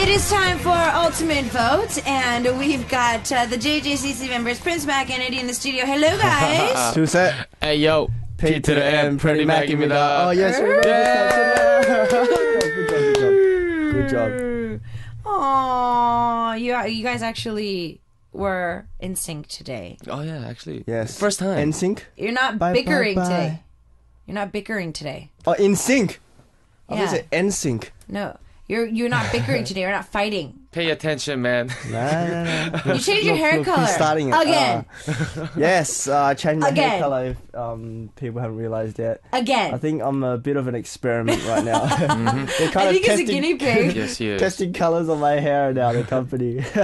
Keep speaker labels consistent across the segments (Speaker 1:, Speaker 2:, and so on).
Speaker 1: It is time for Ultimate Vote, and we've got the JJCC members, Prince Mac and Eddy in the studio. Hello, guys.
Speaker 2: Two set.
Speaker 3: Hey yo,
Speaker 2: P to the M, Pretty Mac입니다. Oh yes, good job.
Speaker 1: Aww, you guys actually were in sync today.
Speaker 3: Oh yeah, actually.
Speaker 2: Yes.
Speaker 3: First time.
Speaker 2: In sync.
Speaker 1: You're not bickering today. You're not bickering today.
Speaker 2: Oh, in sync. I
Speaker 1: Yeah.
Speaker 2: was it in sync.
Speaker 1: No, you're not bickering today. You're not fighting.
Speaker 3: Pay attention, man.
Speaker 2: No.
Speaker 1: You changed your hair color
Speaker 2: Starting it.
Speaker 1: again.
Speaker 2: Yes, I changed my
Speaker 1: Again.
Speaker 2: hair color. If people haven't realized yet.
Speaker 1: Again.
Speaker 2: I think I'm a bit of an experiment right now. They're kind
Speaker 1: I
Speaker 2: of
Speaker 1: think he's a
Speaker 2: testing,
Speaker 1: guinea pig.
Speaker 3: Yes, he is.
Speaker 2: testing colors on my hair now. The company.
Speaker 1: It's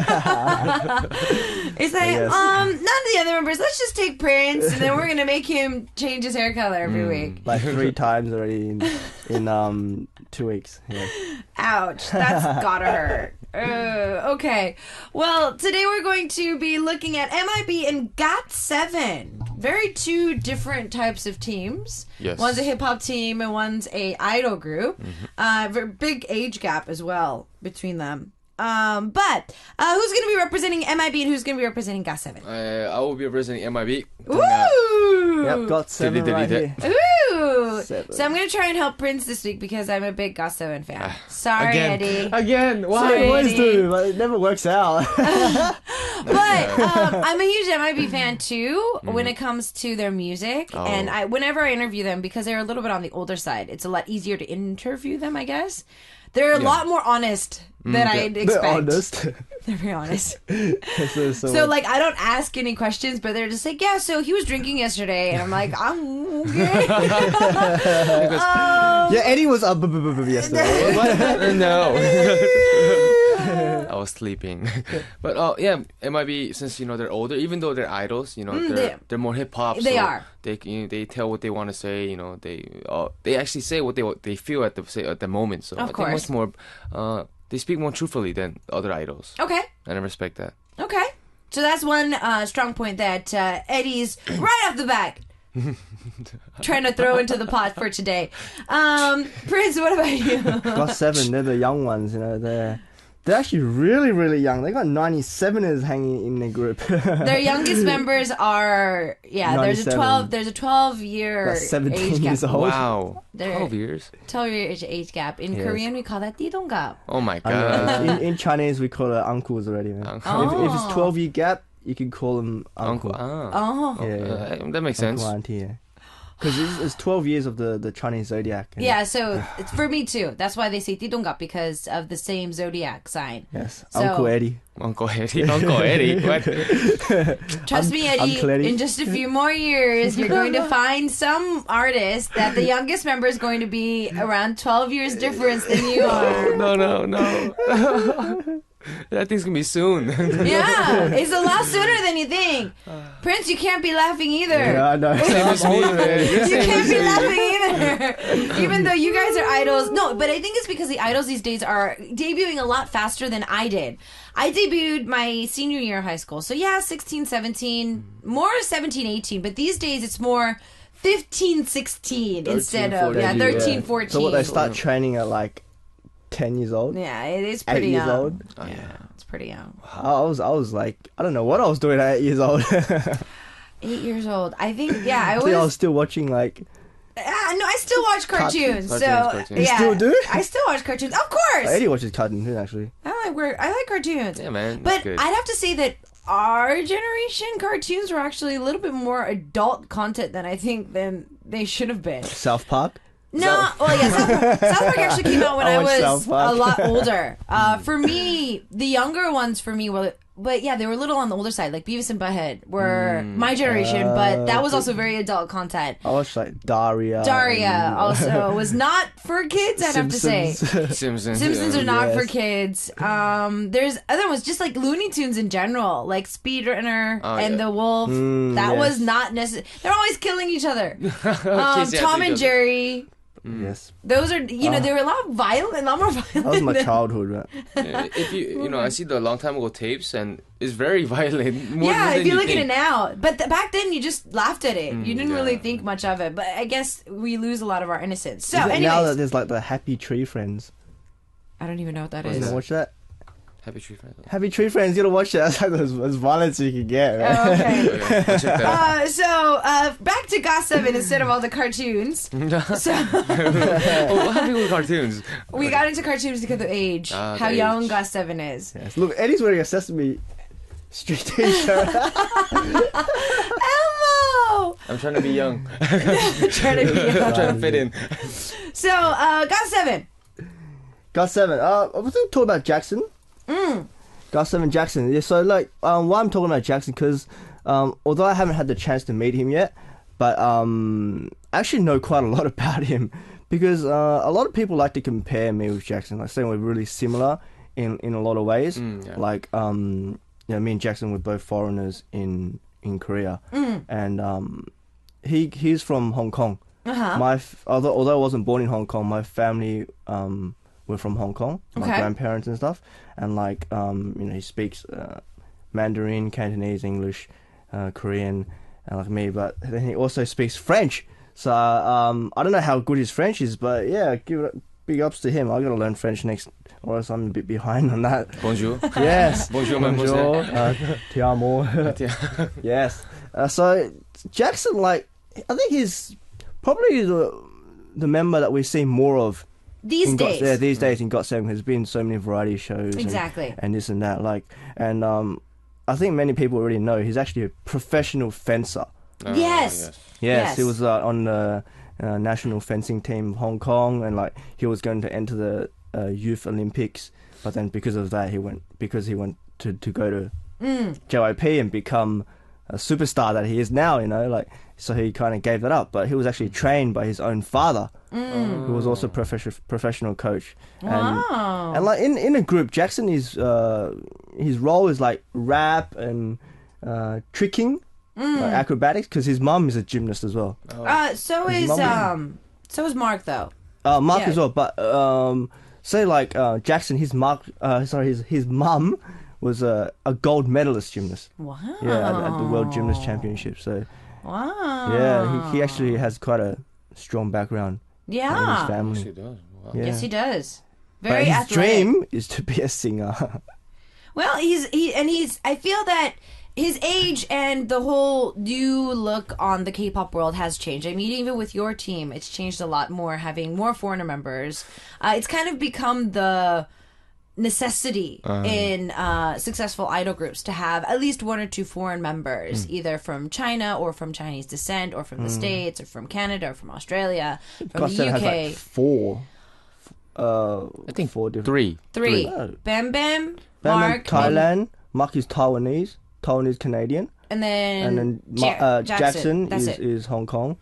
Speaker 1: like,
Speaker 2: Yes.
Speaker 1: none of the other members, let's just take Prince, and then we're going to make him change his hair color every week.
Speaker 2: Like 3 times already in 2 weeks. Yeah.
Speaker 1: Ouch, that's gotta hurt. Okay, well, today we're going to be looking at MIB and GOT7. Very two different types of teams.
Speaker 3: Yes.
Speaker 1: One's a hip-hop team and one's a idol group. Very big age gap as well between them. But who's going to be representing MIB and who's going to be representing GOT7?
Speaker 3: I will be representing MIB.
Speaker 1: Ooh!
Speaker 2: Yep, got 7 right here.
Speaker 1: Ooh!
Speaker 2: 7.
Speaker 1: So I'm going to try and help Prince this week because I'm a big GOT7 fan. Sorry,
Speaker 3: Again.
Speaker 1: Eddy.
Speaker 3: Again.
Speaker 2: I
Speaker 3: Why?
Speaker 2: always
Speaker 1: Eddie.
Speaker 2: do, but it never works out.
Speaker 1: But I'm a huge MIB fan too when it comes to their music.
Speaker 3: Oh.
Speaker 1: And whenever I interview them, because they're a little bit on the older side, it's a lot easier to interview them, I guess. They're a lot more honest than I'd expect.
Speaker 2: They're honest.
Speaker 1: They're very honest.
Speaker 2: so
Speaker 1: So, I don't ask any questions, but they're just like, yeah, so he was drinking yesterday. And I'm like, I'm okay.
Speaker 2: yeah, Eddie was up yesterday.
Speaker 3: No. I was sleeping. But yeah, MIB, since they're older, even though they're idols, they're more hip hop.
Speaker 1: They
Speaker 3: so
Speaker 1: are.
Speaker 3: They tell what they want to say. They actually say what they feel at the moment. So
Speaker 1: Of
Speaker 3: I
Speaker 1: course.
Speaker 3: think much more. They speak more truthfully than other idols.
Speaker 1: Okay.
Speaker 3: And I respect that.
Speaker 1: Okay. So that's one strong point that Eddie's right off the back trying to throw into the pot for today. Prince, what about you?
Speaker 2: Got 7. They're the young ones. They're actually really, really young. They got 97ers hanging in their group.
Speaker 1: Their youngest members are there's a
Speaker 2: 97.
Speaker 1: 12-year
Speaker 2: Got 17
Speaker 1: age gap.
Speaker 2: years old.
Speaker 3: Wow.
Speaker 1: They're-
Speaker 3: 12 years?
Speaker 1: 12-year age gap. In
Speaker 2: Yes.
Speaker 1: Korean, we call that 띠동갑.
Speaker 3: Oh my
Speaker 2: I know,
Speaker 3: god.
Speaker 2: in Chinese, we call it uncles already, man.
Speaker 3: Uncle.
Speaker 2: If it's 12-year gap, you can call them uncle.
Speaker 3: Ah.
Speaker 1: Oh.
Speaker 2: Yeah.
Speaker 3: That makes sense.
Speaker 2: Uncle, auntie, yeah. Because it's 12 years of the Chinese zodiac.
Speaker 1: Yeah, so it's for me too. That's why they say 띠동갑, because of the same zodiac sign.
Speaker 2: Yes,
Speaker 1: So-
Speaker 2: Uncle Eddie.
Speaker 3: Uncle Eddie. Uncle Eddie. What?
Speaker 1: Trust me, Eddie,
Speaker 2: Uncle Eddie.
Speaker 1: in just a few more years, you're going to find some artist that the youngest member is going to be around 12 years difference than you are.
Speaker 3: No. That thing's gonna be soon.
Speaker 1: Yeah, it's a lot sooner than you think. Prince, you can't be laughing either.
Speaker 2: Yeah, I know.
Speaker 3: Same as me.
Speaker 1: You can't be laughing either. Even though you guys are idols. No, but I think it's because the idols these days are debuting a lot faster than I did. I debuted my senior year of high school. So yeah, 16, 17, more 17, 18. But these days it's more 15, 16 instead of 13, 14.
Speaker 2: So what, they start training at like 10 years old?
Speaker 1: Yeah, it is
Speaker 2: 8
Speaker 1: pretty
Speaker 2: years
Speaker 1: young.
Speaker 2: old?
Speaker 3: Oh,
Speaker 1: Yeah, it's pretty young.
Speaker 2: I was like, I don't know what I was doing at 8 years old.
Speaker 1: 8 years old. I think, yeah, I
Speaker 2: I think I was
Speaker 1: was...
Speaker 2: still watching like...
Speaker 1: no, I still watch cartoons. So,
Speaker 3: Cartoons.
Speaker 1: yeah.
Speaker 2: You still do?
Speaker 1: I still watch cartoons. Of course!
Speaker 2: Eddie watches cartoons too, actually.
Speaker 1: I like cartoons.
Speaker 3: Yeah, man. That's
Speaker 1: But
Speaker 3: good.
Speaker 1: I'd have to say that our generation cartoons were actually a little bit more adult content than I think than they should have been.
Speaker 2: South Park?
Speaker 1: No, well, yeah, South Park actually came out when
Speaker 2: I
Speaker 1: I
Speaker 2: watched
Speaker 1: was
Speaker 2: South Park.
Speaker 1: a lot older. For me, the younger ones for me were, but yeah, they were a little on the older side. Like Beavis and Butthead were my generation, but that was also very adult content.
Speaker 2: I watched like Daria.
Speaker 1: Daria
Speaker 2: and,
Speaker 1: also was not for kids, I'd have to say.
Speaker 3: Simpsons.
Speaker 1: Simpsons are
Speaker 3: yeah.
Speaker 1: not
Speaker 2: Yes.
Speaker 1: for kids. There's other ones, just like Looney Tunes in general, like Speedrunner and
Speaker 3: yeah.
Speaker 1: the Wolf. That
Speaker 2: yes.
Speaker 1: was not necessary. They're always killing each other.
Speaker 3: Chasing after
Speaker 1: Tom
Speaker 3: each
Speaker 1: and
Speaker 3: other.
Speaker 1: Jerry.
Speaker 2: Yes.
Speaker 1: Those are, they were a lot violent, a lot more violent.
Speaker 2: That was my
Speaker 1: than-
Speaker 2: childhood, right?
Speaker 3: Yeah, if you, I see the long time ago tapes, and it's very violent. More
Speaker 1: Yeah,
Speaker 3: than
Speaker 1: if you look
Speaker 3: think.
Speaker 1: at it now. But back then, you just laughed at it. You didn't
Speaker 3: yeah.
Speaker 1: really think much of it. But I guess we lose a lot of our innocence. So,
Speaker 2: Is it
Speaker 1: anyways.
Speaker 2: now that there's like the Happy Tree Friends?
Speaker 1: I don't even know what that
Speaker 2: You
Speaker 1: is.
Speaker 2: know, watch that?
Speaker 3: Happy Tree Friends.
Speaker 2: Happy Tree Friends, you gotta watch it. That's like as violent as you can get, right?
Speaker 1: Oh, okay.
Speaker 3: Okay, I'll check that
Speaker 1: So back to GOT7 instead of all the cartoons. So
Speaker 3: oh, how do cartoons?
Speaker 1: we got into cartoons because of age. How
Speaker 3: the
Speaker 1: young
Speaker 3: age.
Speaker 1: GOT7 is.
Speaker 2: Yes. Look, Eddie's wearing a Sesame Street t-shirt.
Speaker 1: Elmo!
Speaker 3: I'm trying to be young.
Speaker 1: Trying to be
Speaker 3: I'm
Speaker 1: young.
Speaker 3: trying to fit in.
Speaker 1: So, GOT7.
Speaker 2: GOT7. I was going to talk about Jackson. GOT7 Jackson. Yeah, so like, why I'm talking about Jackson, because although I haven't had the chance to meet him yet, but I actually know quite a lot about him, because a lot of people like to compare me with Jackson, like saying we're really similar in a lot of ways.
Speaker 3: Yeah.
Speaker 2: Like, you know, me and Jackson were both foreigners in Korea, and he's from Hong Kong. Although I wasn't born in Hong Kong, my family were from Hong Kong, my grandparents and stuff, and like you know, he speaks Mandarin, Cantonese, English, Korean, like me, but then he also speaks French. So I don't know how good his French is, but yeah, give it big ups to him. I gotta learn French next, or else I'm a bit behind on that.
Speaker 3: Bonjour.
Speaker 2: Yes.
Speaker 3: Bonjour,
Speaker 2: Bonjour.
Speaker 3: mademoiselle.
Speaker 2: Ti amo. Yes. So Jackson, like, I think he's probably the member that we've seen more of
Speaker 1: These days.
Speaker 2: these days in GOT7. There's been so many variety shows.
Speaker 1: Exactly.
Speaker 2: And this and that. Like, and I think many people already know he's actually a professional fencer.
Speaker 1: Yes.
Speaker 2: Yes, he was on the national fencing team of Hong Kong, and like he was going to enter the Youth Olympics, but then because of that he went to go to JYP and become a superstar that he is now, you know, like, so he kind of gave that up. But he was actually trained by his own father, who was also a professional coach.
Speaker 1: Wow.
Speaker 2: And like in a group, Jackson is his role is like rap and tricking, like acrobatics, because his mum is a gymnast as well.
Speaker 1: So is Mark though.
Speaker 2: Mark as well, but say like Jackson, his mum was a gold medalist gymnast.
Speaker 1: Wow.
Speaker 2: Yeah, at the World Gymnast Championship. So
Speaker 1: wow.
Speaker 2: yeah, he actually has quite a strong background in his
Speaker 1: Yeah.
Speaker 2: family.
Speaker 3: Yes, he does. Wow.
Speaker 2: Yeah.
Speaker 1: Yes, he does.
Speaker 2: But
Speaker 1: Very
Speaker 2: his
Speaker 1: athletic.
Speaker 2: dream is to be a singer.
Speaker 1: Well, I feel that his age and the whole new look on the K-pop world has changed. I mean, even with your team, it's changed a lot more, having more foreigner members. It's kind of become the necessity in successful idol groups to have at least one or two foreign members, either from China or from Chinese descent, or from the States, or from Canada, or from Australia, from the
Speaker 2: GOT7
Speaker 1: UK.
Speaker 2: has like four.
Speaker 3: I think
Speaker 2: four different.
Speaker 3: three.
Speaker 1: Three.
Speaker 2: Oh.
Speaker 1: Bam Bam,
Speaker 2: Bam
Speaker 1: Mark,
Speaker 2: Thailand. Mark is Taiwanese Canadian,
Speaker 1: and then,
Speaker 2: and then
Speaker 1: Jackson.
Speaker 2: Jackson
Speaker 1: That's
Speaker 2: is Hong Kong.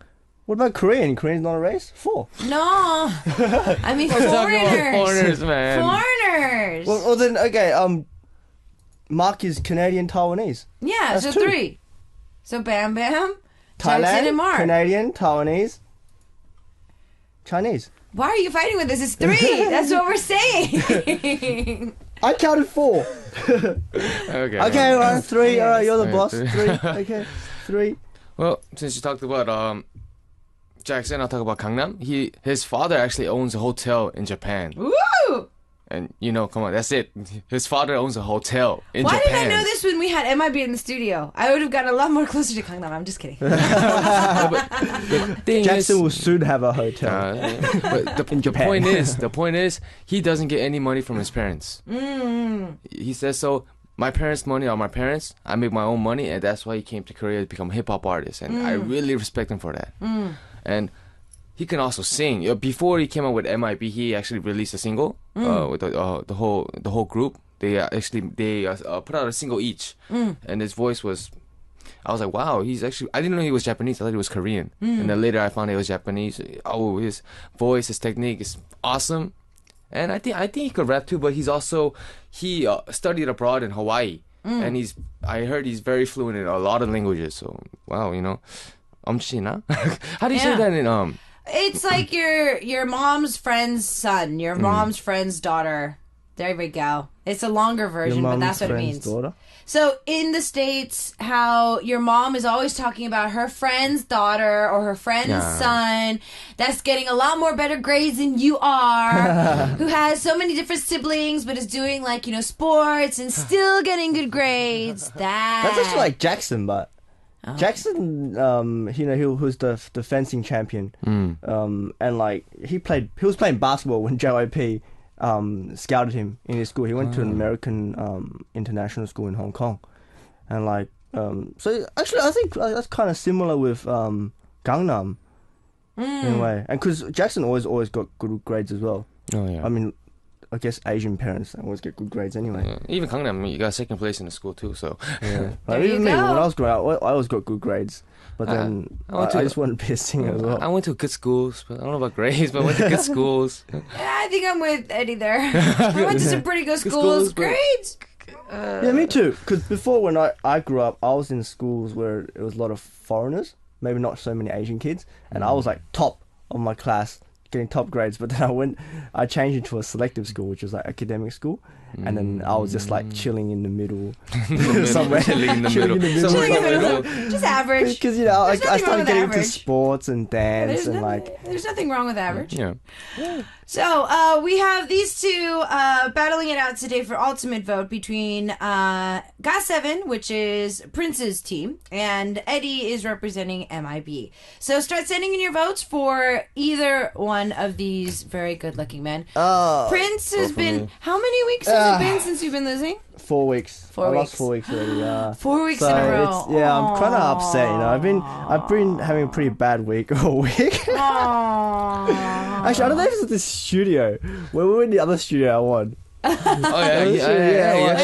Speaker 2: What about Korean? Korean's not a race? 4.
Speaker 1: No, I mean foreigners.
Speaker 3: Foreigners, man.
Speaker 1: Foreigners.
Speaker 2: Well, then okay. Mark is Canadian Taiwanese.
Speaker 1: Yeah,
Speaker 2: That's
Speaker 1: so
Speaker 2: 2.
Speaker 1: 3. So Bam Bam,
Speaker 2: Thailand,
Speaker 1: Jackson, and Mark.
Speaker 2: Canadian, Taiwanese, Chinese.
Speaker 1: Why are you fighting with this? It's 3. That's what we're saying.
Speaker 2: I counted 4.
Speaker 3: Okay.
Speaker 2: Okay, all right, 3. All right, you're the
Speaker 3: Right,
Speaker 2: boss.
Speaker 3: 3.
Speaker 2: 3. Okay, 3.
Speaker 3: Well, since you talked about Jackson, I'll talk about Gangnam. His father actually owns a hotel in Japan.
Speaker 1: Woo!
Speaker 3: And, you know, come on, that's it. His father owns a hotel in
Speaker 1: Why
Speaker 3: Japan.
Speaker 1: didn't I know this when we had MIB in the studio? I would have gotten a lot more closer to Gangnam. I'm just kidding.
Speaker 3: The thing
Speaker 2: Jackson
Speaker 3: is,
Speaker 2: will soon have a hotel.
Speaker 3: but the
Speaker 2: Japan.
Speaker 3: point is, he doesn't get any money from his parents. He says so. My parents' money are my parents. I make my own money, and that's why he came to Korea to become a hip hop artist. And I really respect him for that. And he can also sing. Before he came out with MIB, he actually released a single with the whole group. They put out a single each, and his voice was. I was like, wow, he's actually. I didn't know he was Japanese. I thought he was Korean, and then later I found he was Japanese. Oh, his voice, his technique is awesome, and I think he could rap too. But he studied abroad in Hawaii, and I heard he's very fluent in a lot of languages. So wow, you know, China. How do you say that in
Speaker 1: It's like your mom's friend's son, your mom's friend's daughter. There we go. It's a longer version, but that's what it means.
Speaker 2: Daughter?
Speaker 1: So in the States, how your mom is always talking about her friend's daughter or her friend's son that's getting a lot more better grades than you are, who has so many different siblings, but is doing like, sports and still getting good grades.
Speaker 2: That's actually like Jackson, but Jackson, he was the fencing champion, and like he was playing basketball when JYP scouted him in his school. He went to an American international school in Hong Kong, and like so actually I think that's kind of similar with Gangnam in a way, and because Jackson always got good grades as well.
Speaker 3: Oh yeah.
Speaker 2: I mean, I guess Asian parents always get good grades anyway.
Speaker 3: Yeah. Even Gangnam, you got second place in the school too. So
Speaker 2: yeah, like, even me when I was growing up, I always got good grades. But then I just wanted to be a singer as well.
Speaker 3: I went to good schools, but I don't know about grades, but I went to good schools.
Speaker 1: Yeah, I think I'm with Eddie there. I went to some pretty good schools. Grades?
Speaker 2: Yeah, me too. Because before, when I grew up, I was in schools where it was a lot of foreigners, maybe not so many Asian kids, and I was like top of my class, getting top grades. But then I changed into a selective school, which was like academic school, and then I was just like chilling in the middle, somewhere.
Speaker 3: Chilling in the middle.
Speaker 1: Just average.
Speaker 2: Because I started getting into sports and dance and
Speaker 1: there's nothing wrong with average.
Speaker 3: Yeah.
Speaker 1: So we have these two battling it out today for ultimate vote between GOT7, which is Prince's team, and Eddy is representing MIB. So start sending in your votes for either one of these very good-looking men. Prince has been... How many weeks has it been since you've been losing?
Speaker 2: 4 weeks. I lost 4 weeks already.
Speaker 1: 4 weeks in a row.
Speaker 2: I'm kind of upset. I've been having a pretty bad week all week. Actually, I don't know if it's this studio. When we were in the other studio, I won.
Speaker 3: You actually won.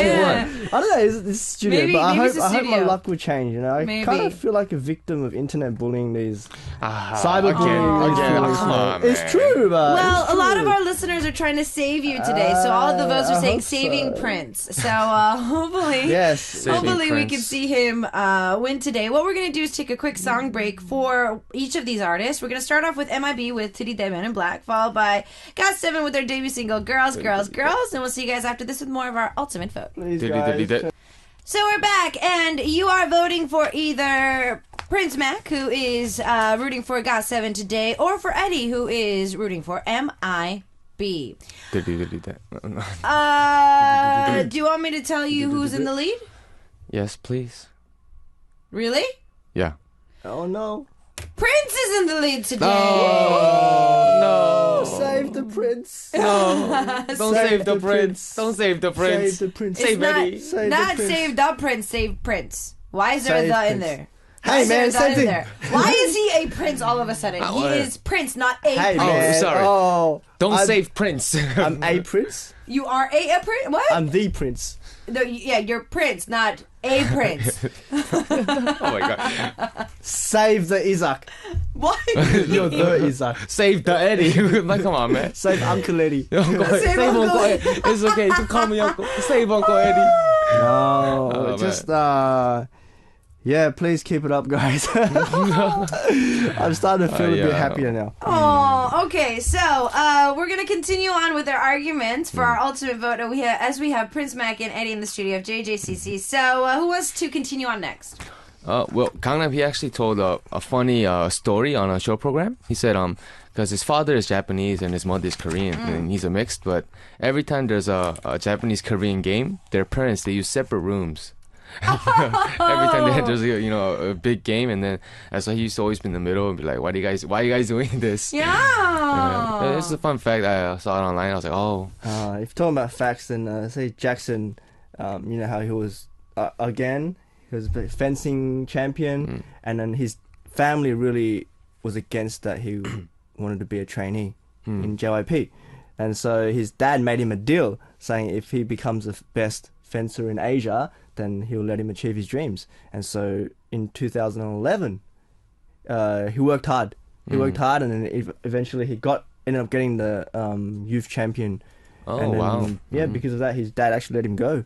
Speaker 2: I don't know, is it this studio?
Speaker 1: Maybe
Speaker 2: I hope
Speaker 1: studio.
Speaker 2: my luck will change. I kind of feel like a victim of internet bullying. These cyberbullying.
Speaker 3: Come on,
Speaker 2: it's true, but
Speaker 1: well, a lot of our listeners are trying to save you today, so all of the votes are saying saving Prince. So hopefully, we can see him win today. What we're gonna do is take a quick song break for each of these artists. We're gonna start off with MIB with Titty Dead Men in Black, followed by GOT7 with their debut single Girls, Girls, Girls, and we'll see you guys after this with more of our ultimate vote.
Speaker 2: Please, guys.
Speaker 1: So we're back, and you are voting for either Prince Mac, who is rooting for GOT7 today, or for Eddy, who is rooting for MIB. Do you want me to tell you who's in the lead?
Speaker 3: Yes, please.
Speaker 1: Really?
Speaker 3: Yeah.
Speaker 2: Oh no.
Speaker 1: Prince is in the lead today.
Speaker 3: No.
Speaker 2: Save the prince.
Speaker 3: No. Don't save the prince. Don't save the prince.
Speaker 2: Save the prince.
Speaker 3: Save Eddy.
Speaker 1: Not save the prince, save Prince. Why is there
Speaker 2: Save
Speaker 1: the
Speaker 2: Prince.
Speaker 1: in there?
Speaker 2: Hey man, same thing.
Speaker 1: Why is he a prince all of a sudden? He is Prince, not a
Speaker 2: Hey
Speaker 1: prince.
Speaker 2: man.
Speaker 3: sorry.
Speaker 2: Oh,
Speaker 3: Don't save Prince.
Speaker 2: I'm a prince.
Speaker 1: You are a prince? What?
Speaker 2: I'm the prince.
Speaker 1: No, yeah, you're Prince, not a prince.
Speaker 3: Oh my god.
Speaker 2: Save the Isaac.
Speaker 1: What?
Speaker 2: You're the Isaac.
Speaker 3: Save the Eddy. Like, come on, man.
Speaker 2: Save Uncle Eddie.
Speaker 3: Save Uncle Eddie. It's okay. You can call me Uncle. Save Uncle Eddie.
Speaker 2: No, just yeah, please keep it up, guys. I'm starting to feel a bit happier now.
Speaker 1: Oh, okay. So we're gonna continue on with our arguments for our ultimate vote. As we have Prince Mac and Eddy in the studio of JJCC. So who wants to continue on next?
Speaker 3: Well, Gangnam, he actually told a funny story on a show program. He said, because his father is Japanese and his mother is Korean, and he's a mixed, but every time there's a Japanese-Korean game, their parents, they use separate rooms. Every time there's a big game, and then that's why he used to always be in the middle and be like, why are you guys doing this?
Speaker 1: Yeah.
Speaker 3: It's a fun fact. I saw it online. I was like, oh.
Speaker 2: If you're talking about facts, then say Jackson, you know how he was again. He was a fencing champion, and then his family really was against that. He wanted to be a trainee in JYP, and so his dad made him a deal saying if he becomes the best fencer in Asia, then he'll let him achieve his dreams. And so in 2011, he worked hard. He worked hard, and then eventually he ended up getting the youth champion.
Speaker 3: Oh,
Speaker 2: and then,
Speaker 3: wow.
Speaker 2: Yeah, because of that, his dad actually let him go.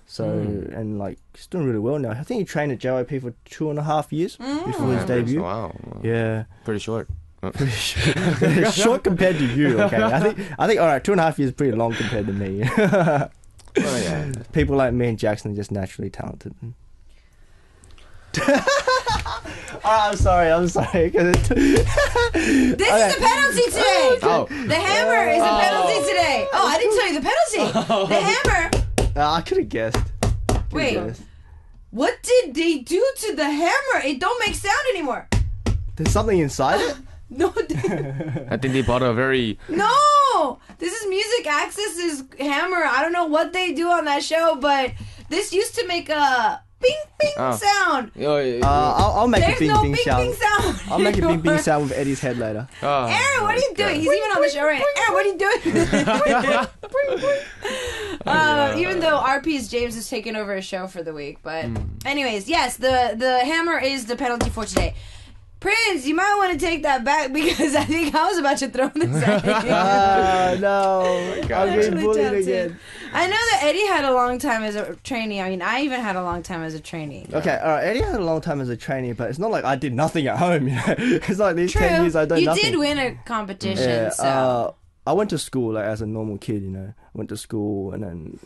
Speaker 2: So, and like, he's doing really well now. I think he trained at JYP for 2.5 years before his debut.
Speaker 3: Wow.
Speaker 2: Yeah.
Speaker 3: Pretty short.
Speaker 2: Short compared to you, okay? I think all right, 2.5 years is pretty long compared to me.
Speaker 3: Oh, yeah.
Speaker 2: People like me and Jackson are just naturally talented. I'm sorry.
Speaker 1: This is the penalty today.
Speaker 3: Oh.
Speaker 1: The hammer is a penalty today. Oh, I didn't tell you the penalty. The hammer.
Speaker 2: I could have guessed.
Speaker 1: Wait. What did they do to the hammer? It don't make sound anymore.
Speaker 2: There's something inside it?
Speaker 1: No.
Speaker 3: I think they bought a very...
Speaker 1: No. This is Music Access's hammer. I don't know what they do on that show, but this used to make a bing bing sound.
Speaker 2: I'll make
Speaker 1: There's
Speaker 2: a bing
Speaker 1: no
Speaker 2: bing
Speaker 1: bing
Speaker 2: sound.
Speaker 1: bing sound.
Speaker 2: I'll make a bing bing sound with Eddie's head later.
Speaker 1: Aaron, what are you doing? He's even on the show right now. Aaron, what are you doing? Even though RP's James has taken over his show for the week. But anyways, yes, the hammer is the penalty for today. Prince, you might want to take that back because I think I was about to throw this at you.
Speaker 2: No. I'm getting bullied again.
Speaker 1: I know that Eddie had a long time as a trainee. I mean, I even had a long time as a trainee.
Speaker 2: Okay, all right. Eddie had a long time as a trainee, but it's not like I did nothing at home. You know, it's like these
Speaker 1: True.
Speaker 2: 10 years I done nothing.
Speaker 1: You did win a competition,
Speaker 2: Yeah,
Speaker 1: so.
Speaker 2: I went to school like as a normal kid. You know, I went to school and then.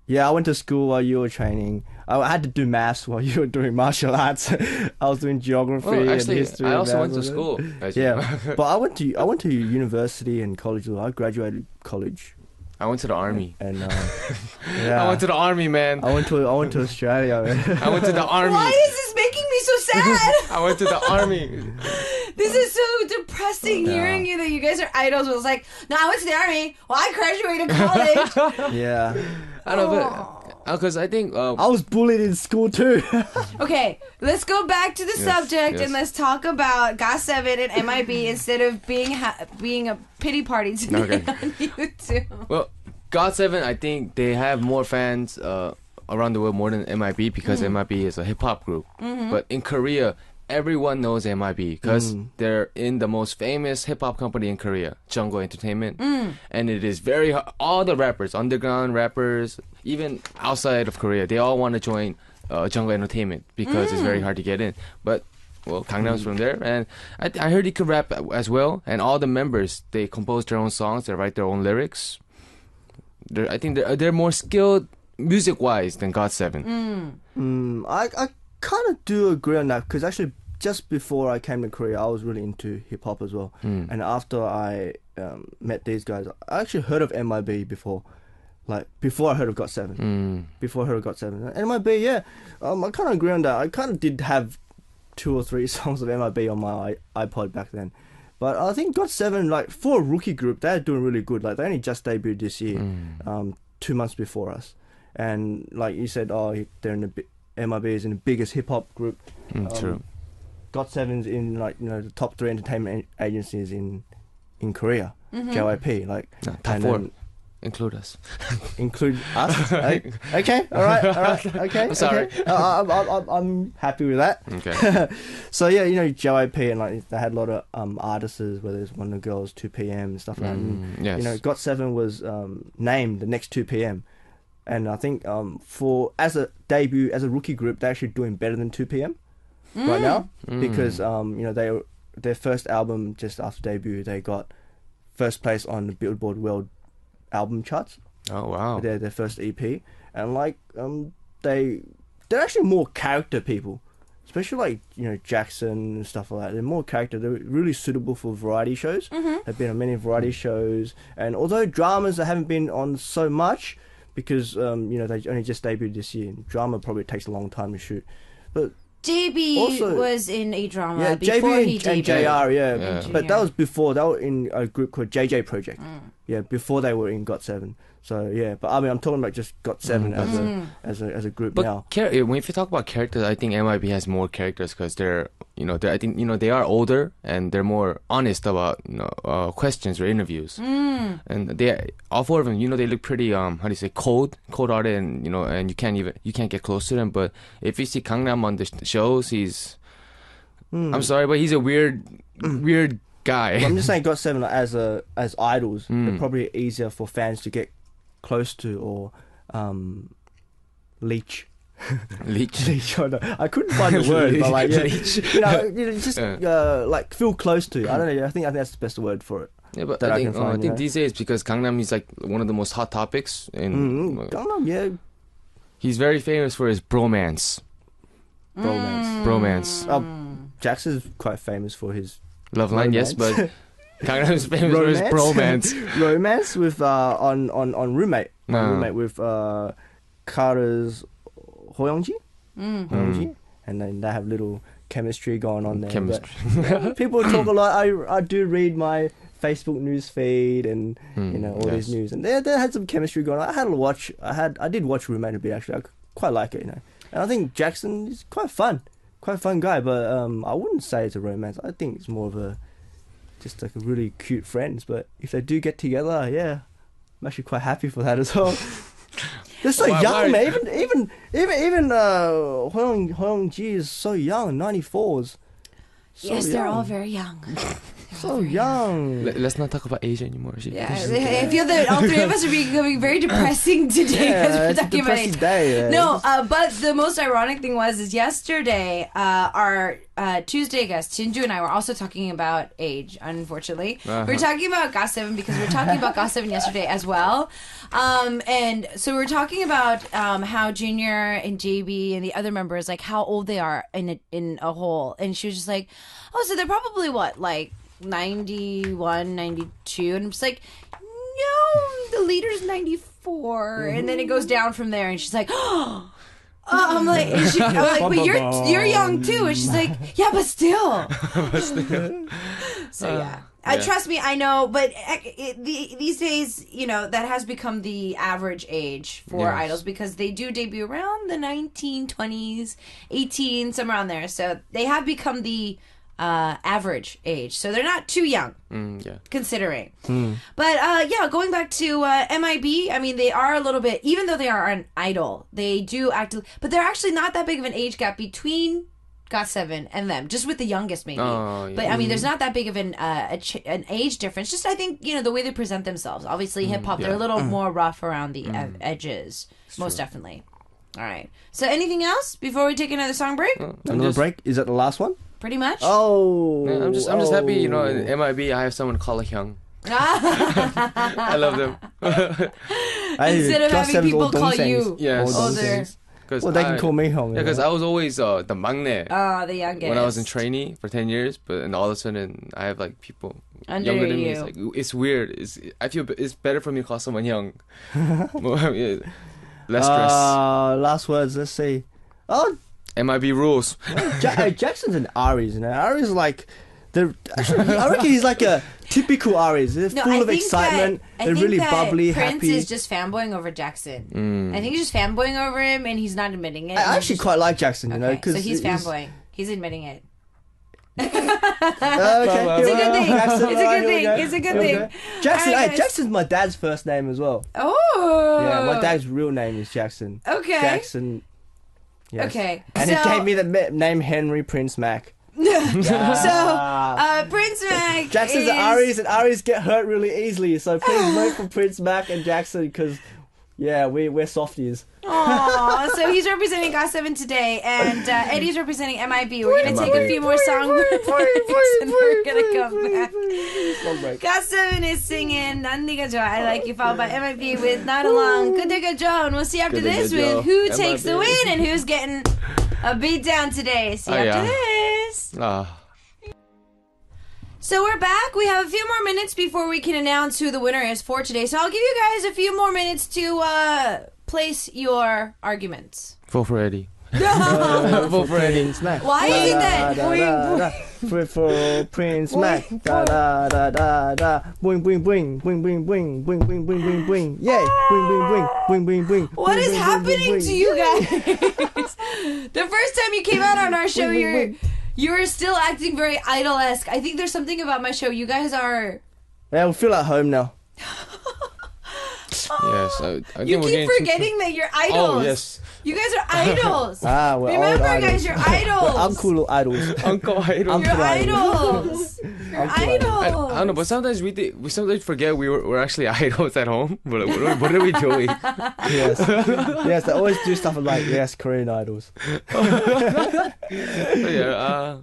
Speaker 2: Yeah, I went to school while you were training. I had to do maths while you were doing martial arts. I was doing geography and history.
Speaker 3: I also went to school.
Speaker 2: Yeah, but I went to university and college. I graduated college.
Speaker 3: I went to the army.
Speaker 2: And yeah,
Speaker 3: I went to the army, man.
Speaker 2: I went to Australia. Man.
Speaker 3: I went to the army.
Speaker 1: Why is this making me so sad?
Speaker 3: I went to the army.
Speaker 1: This is so depressing hearing you that you guys are idols. It was like, no, I went to the army. Well, I graduated college.
Speaker 2: Yeah.
Speaker 3: I don't know, because I think...
Speaker 2: I was bullied in school too.
Speaker 1: Okay, let's go back to the subject and let's talk about GOT7 and MIB instead of being a pity party today on YouTube.
Speaker 3: Well, GOT7, I think they have more fans around the world more than MIB because MIB is a hip-hop group. But in Korea, everyone knows MIB because they're in the most famous hip-hop company in Korea, Jungle Entertainment. And it is very hard. All the rappers, underground rappers, even outside of Korea, they all want to join Jungle Entertainment because it's very hard to get in. But, well, Gangnam's from there. And I heard he could rap as well. And all the members, they compose their own songs. They write their own lyrics. I think they're more skilled music-wise than GOT7.
Speaker 2: I kind of do agree on that because actually just before I came to Korea I was really into hip-hop as well, and after I met these guys I actually heard of MIB before I heard of GOT7. Before I heard of GOT7 MIB, yeah, I kind of agree on that. I kind of did have 2 or 3 songs of MIB on my iPod back then, but I think GOT7, like, for a rookie group, they're doing really good. Like, they only just debuted this year, 2 months before us, and like you said, they're in MIB is in the biggest hip hop group.
Speaker 3: True.
Speaker 2: GOT7's in the top 3 entertainment agencies in Korea. JYP,
Speaker 3: top 4. Include us.
Speaker 2: Include us. Okay. All right. Okay.
Speaker 3: I'm sorry.
Speaker 2: Okay. I'm happy with that.
Speaker 3: Okay.
Speaker 2: So yeah, JYP and they had a lot of artists, whether it's One of the Girls, 2 PM and stuff like that. And,
Speaker 3: yes.
Speaker 2: GOT7 was named the next 2 PM. And I think as a debut, as a rookie group, they're actually doing better than 2 PM right now because their first album just after debut, they got first place on the Billboard World Album charts.
Speaker 3: Oh wow!
Speaker 2: Their first EP, and they're actually more character people, especially Jackson and stuff like that. They're more character. They're really suitable for variety shows. They've been on many variety shows, and although dramas they haven't been on so much. Because they only just debuted this year. Drama probably takes a long time to shoot, but
Speaker 1: JB was in a drama
Speaker 2: yeah,
Speaker 1: before
Speaker 2: JB
Speaker 1: he debuted.
Speaker 2: and JR, yeah. But that was before. They were in a group called JJ Project. Yeah, before they were in GOT7. So yeah, but I mean, I'm talking about just GOT7 as a group now.
Speaker 3: But if you talk about characters, I think MIB has more characters because they're I think they are older and they're more honest about questions or interviews. And they all 4 of them, they look pretty cold-hearted, and and you can't get close to them. But if you see Gangnam on the shows, he's I'm sorry, but he's a weird guy.
Speaker 2: Well, I'm just saying GOT7 as idols, they're probably easier for fans to get close to or leech.
Speaker 3: Leech.
Speaker 2: Leech. I couldn't find the word, but like, yeah,
Speaker 3: Leech.
Speaker 2: just like feel close to. I don't know. I think that's the best word for it.
Speaker 3: Yeah, but
Speaker 2: that
Speaker 3: I
Speaker 2: I
Speaker 3: think,
Speaker 2: can find,
Speaker 3: I think these days, because Gangnam is like one of the most hot topics, and
Speaker 2: Gangnam, yeah,
Speaker 3: he's very famous for his bromance. Bromance.
Speaker 2: Jackson's quite famous for his
Speaker 3: Love line, yes,
Speaker 2: romance.
Speaker 3: but Gangnam is famous for his bromance.
Speaker 2: Romance with on Roommate. Roommate with Carter's Hoyoungji. Hoyoungji. And then they have little chemistry going on there.
Speaker 3: Chemistry.
Speaker 2: But people talk a lot. I do read my Facebook news feed and all these news, and they had some chemistry going on. I did watch Roommate a bit actually. I quite like it, And I think Jackson is quite fun guy. But I wouldn't say it's a romance. I think it's more of just like a really cute friends. But if they do get together, yeah, I'm actually quite happy for that as well. They're so young, man. Even Hoyoung Ji is so young, 94s. So
Speaker 1: yes, they're
Speaker 2: young.
Speaker 1: all very young.
Speaker 2: So young.
Speaker 3: Let's not talk about Asia anymore.
Speaker 1: Yeah, I feel that all three of us are becoming very depressing today as we're
Speaker 2: it's a
Speaker 1: talking about
Speaker 2: depressing
Speaker 1: age.
Speaker 2: day. Yeah.
Speaker 1: No, but the most ironic thing is yesterday, our Tuesday guest, Jinju, and I were also talking about age, unfortunately. We're talking about GOT7 because we were talking about GOT7 yesterday as well. And so we were talking about how Junior and JB and the other members, like how old they are in a whole. And she was just like, oh, so they're probably what, like 91, 92. And I'm just like, no, the leader's 94. And then it goes down from there. And she's like, oh. I'm like, but you're young too. And she's like, yeah, but still. So yeah. Trust me, I know, but these days, that has become the average age for idols because they do debut around the 1920s, 18, somewhere around there. So they have become the average age. So they're not too young, considering. But going back to MIB, I mean, they are a little bit, even though they are an idol, they do act, but they're actually not that big of an age gap between GOT7 and them, just with the youngest maybe. But I mean, there's not that big of an age difference. Just I think the way they present themselves. Obviously, hip hop they're a little more rough around the edges, most definitely. All right. So anything else before we take another song break?
Speaker 2: Another break? Is that the last one?
Speaker 1: Pretty much.
Speaker 2: Oh,
Speaker 3: yeah, I'm just happy. In MIB, I have someone call it Hyung. I love them.
Speaker 1: Instead of having people call you
Speaker 2: older. Well, they can call me Hyung.
Speaker 3: Yeah, because I was always the maknae.
Speaker 1: The youngest.
Speaker 3: When I was in trainee for 10 years, and all of a sudden I have like people
Speaker 1: under
Speaker 3: younger than
Speaker 1: you.
Speaker 3: me. It's weird. I feel it's better for me to call someone young. Less stress.
Speaker 2: Last words. Let's see. Oh,
Speaker 3: MIB rules.
Speaker 2: Jackson's an Aries, Aries like. I reckon he's like a typical Aries. They're full of excitement. They're really bubbly,
Speaker 1: Prince
Speaker 2: happy.
Speaker 1: is just fanboying over Jackson. I think he's just fanboying over him, and he's not admitting it.
Speaker 2: I actually quite like Jackson,
Speaker 1: so he's fanboying. He's admitting it.
Speaker 2: Okay.
Speaker 1: It's a good thing.
Speaker 2: Jackson,
Speaker 1: it's a good thing. It's a good thing.
Speaker 2: Jackson,
Speaker 1: right,
Speaker 2: Jackson's my dad's first name as well.
Speaker 1: Oh.
Speaker 2: Yeah, my dad's real name is Jackson.
Speaker 1: Okay.
Speaker 2: Jackson. Yes.
Speaker 1: Okay.
Speaker 2: And he gave me the name Henry Prince Mac.
Speaker 1: So, Prince Mac.
Speaker 2: Jackson's an Aries, and Aries get hurt really easily. So please vote for Prince Mac and Jackson because, we're softies.
Speaker 1: Aww, so he's representing GOT7 today, and Eddy's representing MIB. We're going to take a few more song breaks, and we're going to come back. GOT7 is singing 난 네가 좋아, I Like You, followed by MIB with Not Alone, 그대가 좋아. And we'll see after this with who takes the win and who's getting a beat down today. See after this. So we're back. We have a few more minutes before we can announce who the winner is for today. So I'll give you guys a few more minutes to place your arguments.
Speaker 3: Vote for Eddy.
Speaker 2: Vote for Eddy.
Speaker 1: Why is it that?
Speaker 2: Vote for Prince Mac. Da da da da da. Boing boing boing boing boing boing boing boing boing boing boing. Yay! Boing boing boing boing boing boing.
Speaker 1: What is happening to you guys? The first time you came out on our show, you were still acting very idol-esque. I think there's something about my show. You guys are.
Speaker 2: Yeah, we feel at home now.
Speaker 3: Yes, I think
Speaker 1: You
Speaker 3: we're
Speaker 1: keep
Speaker 3: getting
Speaker 1: forgetting that you're idols.
Speaker 3: Oh yes,
Speaker 1: You guys are idols.
Speaker 2: We're
Speaker 1: Remember,
Speaker 2: old
Speaker 1: guys,
Speaker 2: idols.
Speaker 1: you're idols.
Speaker 2: We're uncle idols.
Speaker 3: Uncle Idol.
Speaker 1: You're
Speaker 2: Uncle
Speaker 1: idols. You're idols.
Speaker 3: I don't know, but sometimes we sometimes forget we're actually idols at home. But what are we doing?
Speaker 2: Yes, yes. They always do stuff like Korean idols.
Speaker 3: But yeah.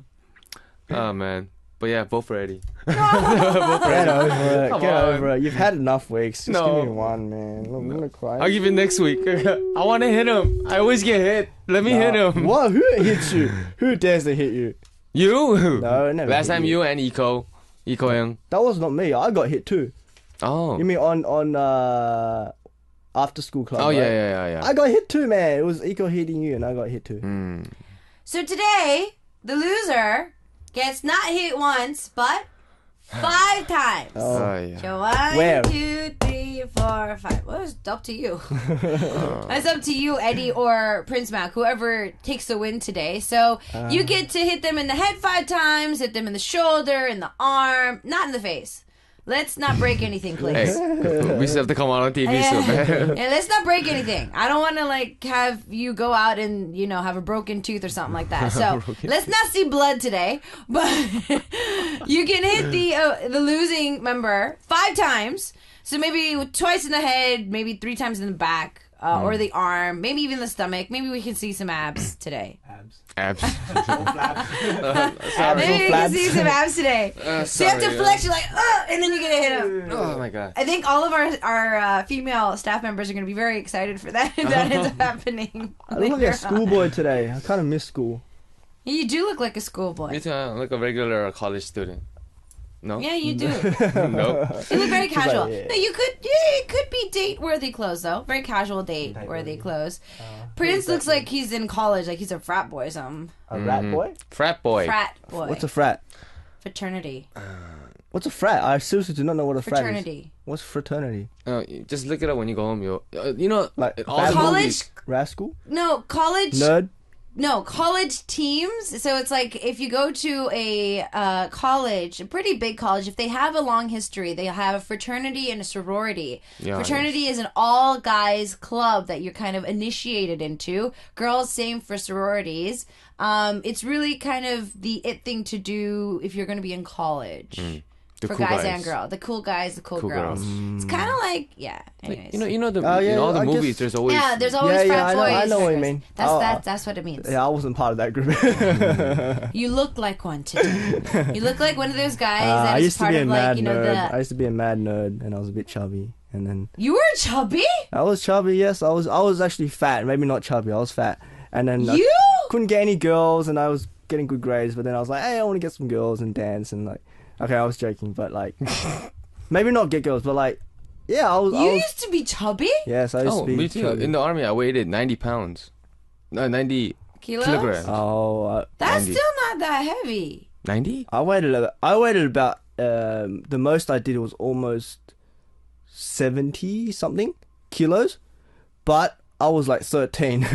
Speaker 3: Oh man. But yeah, vote for Eddy.
Speaker 2: Get over it.
Speaker 3: Come
Speaker 2: Get
Speaker 3: on.
Speaker 2: over it. You've had enough weeks. Just
Speaker 3: No.
Speaker 2: give me one, man. I'm gonna cry.
Speaker 3: I'll give you next week. I want to hit him. I always get hit. Let me hit him.
Speaker 2: What? Who hits you? Who dares to hit you?
Speaker 3: You?
Speaker 2: No, I never.
Speaker 3: Last
Speaker 2: hit
Speaker 3: time you and Iko Young.
Speaker 2: That was not me. I got hit too.
Speaker 3: Oh.
Speaker 2: You mean on after school club?
Speaker 3: Oh
Speaker 2: right?
Speaker 3: yeah.
Speaker 2: I got hit too, man. It was Iko hitting you, and I got hit too.
Speaker 1: So today, the loser gets not hit once, but 5 times.
Speaker 2: Oh.
Speaker 3: yeah.
Speaker 1: So 1,
Speaker 2: Where?
Speaker 1: 2, 3, 4, 5. Well, it's up to you. It's up to you, Eddy or Prince Mac, whoever takes the win today. So you get to hit them in the head 5 times, hit them in the shoulder, in the arm, not in the face. Let's not break anything, please.
Speaker 3: Hey, we still have to come out on TV soon, man.
Speaker 1: And let's not break anything. I don't want to like have you go out and have a broken tooth or something like that. So let's not see blood today. But you can hit the losing member 5 times. So maybe twice in the head, maybe 3 times in the back. Or the arm, maybe even the stomach. Maybe we can see some abs today.
Speaker 3: Abs.
Speaker 1: Maybe we can see some abs today. So you have to flex, you're like, and then you're going to hit him.
Speaker 3: Oh my god.
Speaker 1: I think all of our female staff members are going to be very excited for that if that ends up happening.
Speaker 2: I look like a schoolboy today. I kind of miss school.
Speaker 1: You do look like a schoolboy.
Speaker 3: Me too. I'm like a regular college student. No.
Speaker 1: Yeah, you do.
Speaker 3: No.
Speaker 1: You look very casual.
Speaker 2: yeah.
Speaker 1: No, you could. Yeah, it could be date-worthy clothes though. Very casual date-worthy clothes. Prince looks like he's in college, like he's a frat boy or something.
Speaker 2: A rat boy?
Speaker 3: Frat boy.
Speaker 1: Frat boy.
Speaker 2: What's a frat?
Speaker 1: Fraternity?
Speaker 2: What's a frat? I seriously do not know what a frat is.
Speaker 1: Fraternity.
Speaker 2: What's fraternity?
Speaker 3: You just look it up when you go home. You know,
Speaker 2: Like
Speaker 3: all
Speaker 2: bad
Speaker 3: the
Speaker 1: College?
Speaker 3: movies.
Speaker 2: Rascal?
Speaker 1: No, college.
Speaker 2: Nerd?
Speaker 1: No, college teams. So it's like if you go to a college, a pretty big college, if they have a long history, they have a fraternity and a sorority.
Speaker 3: Yeah,
Speaker 1: Fraternity is an all guys club that you're kind of initiated into. Girls, same for sororities. It's really kind of the it thing to do if you're going to be in college.
Speaker 3: The
Speaker 1: For
Speaker 3: cool
Speaker 1: guys and girls. The cool guys, the cool girls. It's kind of like, yeah. Anyways.
Speaker 3: You know the
Speaker 2: Oh, yeah,
Speaker 3: in all the
Speaker 2: I
Speaker 3: movies.
Speaker 2: guess-
Speaker 3: There's always
Speaker 1: There's always
Speaker 2: Yeah,
Speaker 1: frat boys.
Speaker 2: I know what you mean.
Speaker 1: That's what it means.
Speaker 2: Yeah, I wasn't part of that group.
Speaker 1: You look like one today. You look like one of those guys that
Speaker 2: I
Speaker 1: is
Speaker 2: used to
Speaker 1: part
Speaker 2: be a
Speaker 1: of like,
Speaker 2: mad
Speaker 1: the...
Speaker 2: nerd. I used to be a mad nerd, and I was a bit chubby. And then
Speaker 1: You were chubby?
Speaker 2: I was chubby. Yes, I was actually fat. Maybe not chubby. I was fat. And then I
Speaker 1: You?
Speaker 2: couldn't get any girls, and I was getting good grades. But then I was like, hey, I want to get some girls and dance and like. Okay, I was joking, but like, maybe not get girls, but like, yeah, I was.
Speaker 1: You used to be chubby?
Speaker 2: Yes, I used to be
Speaker 3: me too.
Speaker 2: chubby.
Speaker 3: In the army, I weighed 90 pounds. No, 90
Speaker 1: Kilos?
Speaker 3: kilograms.
Speaker 2: Oh,
Speaker 1: That's
Speaker 3: 90.
Speaker 1: still not that heavy.
Speaker 3: 90?
Speaker 2: I weighted about the most I did was almost 70 something kilos, but I was like 13.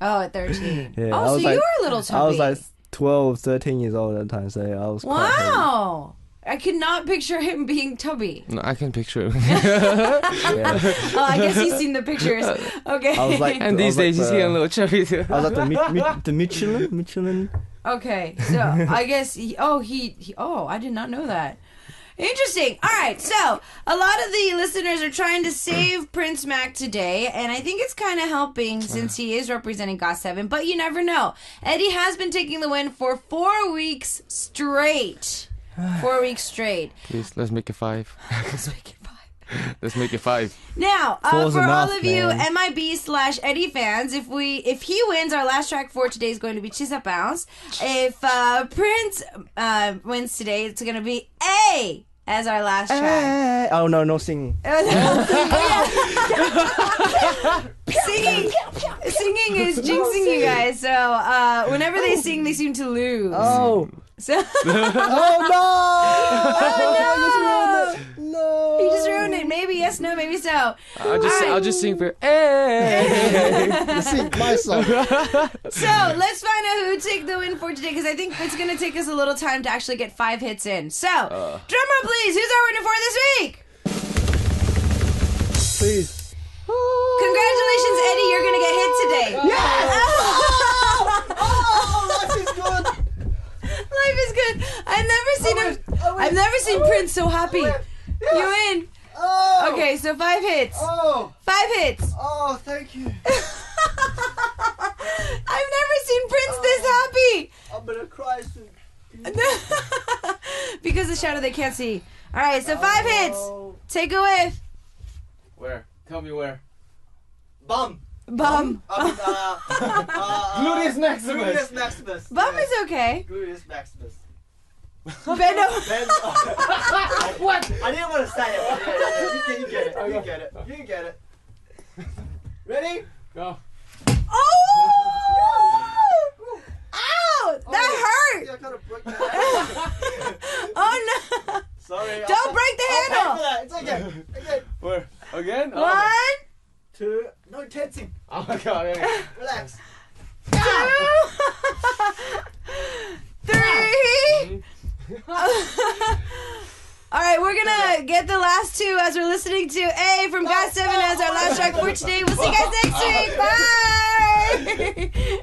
Speaker 1: Oh, at 13.
Speaker 2: Yeah, I
Speaker 1: oh, so
Speaker 2: was
Speaker 1: you
Speaker 2: like-
Speaker 1: were a little chubby.
Speaker 2: I was like 12, 13 years old at the time, so I was quite heavy.
Speaker 1: Wow. I could not picture him being chubby.
Speaker 3: No, I can picture it.
Speaker 2: Yeah.
Speaker 1: Oh, I guess he's seen the pictures. Okay.
Speaker 2: I was like,
Speaker 3: And these days, he's getting a little chubby too.
Speaker 2: I was like the Michelin.
Speaker 1: Okay, so I guess I did not know that. Interesting. All right, so a lot of the listeners are trying to save Prince Mac today, and I think it's kind of helping since he is representing GOT7, but you never know. Eddy has been taking the win for 4 weeks straight. 4 weeks straight.
Speaker 3: Please, let's make it 5.
Speaker 1: Let's make it 5.
Speaker 3: Let's make it 5.
Speaker 1: Now,
Speaker 2: Four's
Speaker 1: for
Speaker 2: enough,
Speaker 1: all of you
Speaker 2: man.
Speaker 1: MIB/Eddy fans, if he wins, our last track for today is going to be Chisa Bounce. If Prince wins today, it's going to be A as our last track.
Speaker 2: Oh no singing.
Speaker 1: Singing is jinxing you guys. So whenever they sing, they seem to lose.
Speaker 2: Oh.
Speaker 1: So
Speaker 2: Oh no! No.
Speaker 1: you just ruined it. Maybe yes, no, maybe so.
Speaker 3: I'll just sing for hey.
Speaker 2: Sing my song.
Speaker 1: So let's find out who took the win for today, because I think it's going to take us a little time to actually get 5 hits in. So, drummer please, who's our winner for this week?
Speaker 2: please.
Speaker 1: Congratulations, Eddie. You're gonna get hit today.
Speaker 2: Yes! Life is good.
Speaker 1: Life is good. I've never seen Prince so happy. You win.
Speaker 2: Oh.
Speaker 1: Okay, so 5 hits.
Speaker 2: Oh.
Speaker 1: 5 hits.
Speaker 2: Oh, thank you.
Speaker 1: I've never seen Prince this happy.
Speaker 2: I'm gonna cry soon.
Speaker 1: Because the shadow they can't see. All right, so 5 hits. Take a whiff.
Speaker 3: Where? Tell me where.
Speaker 2: Bum.
Speaker 1: Bum.
Speaker 3: Gluteus maximus.
Speaker 2: Gluteus maximus.
Speaker 1: Bum is okay.
Speaker 2: Gluteus maximus.
Speaker 1: Bend over.
Speaker 3: What?
Speaker 2: I didn't want to say it. But yeah, you get it. You get it. You get it. Ready?
Speaker 3: Go.
Speaker 1: Oh! Ow! That hurt.
Speaker 2: Yeah, I kind of broke that.
Speaker 1: Oh no!
Speaker 2: Sorry.
Speaker 1: Don't break the handle.
Speaker 2: It's okay. Again.
Speaker 3: Where? Again?
Speaker 1: 1,
Speaker 2: 2. No tensing.
Speaker 3: Oh my god. Okay.
Speaker 2: Relax.
Speaker 1: 2, 3. All right, we're gonna get the last 2 as we're listening to A from God 7 as our last track for today. We'll see you guys next week. Bye.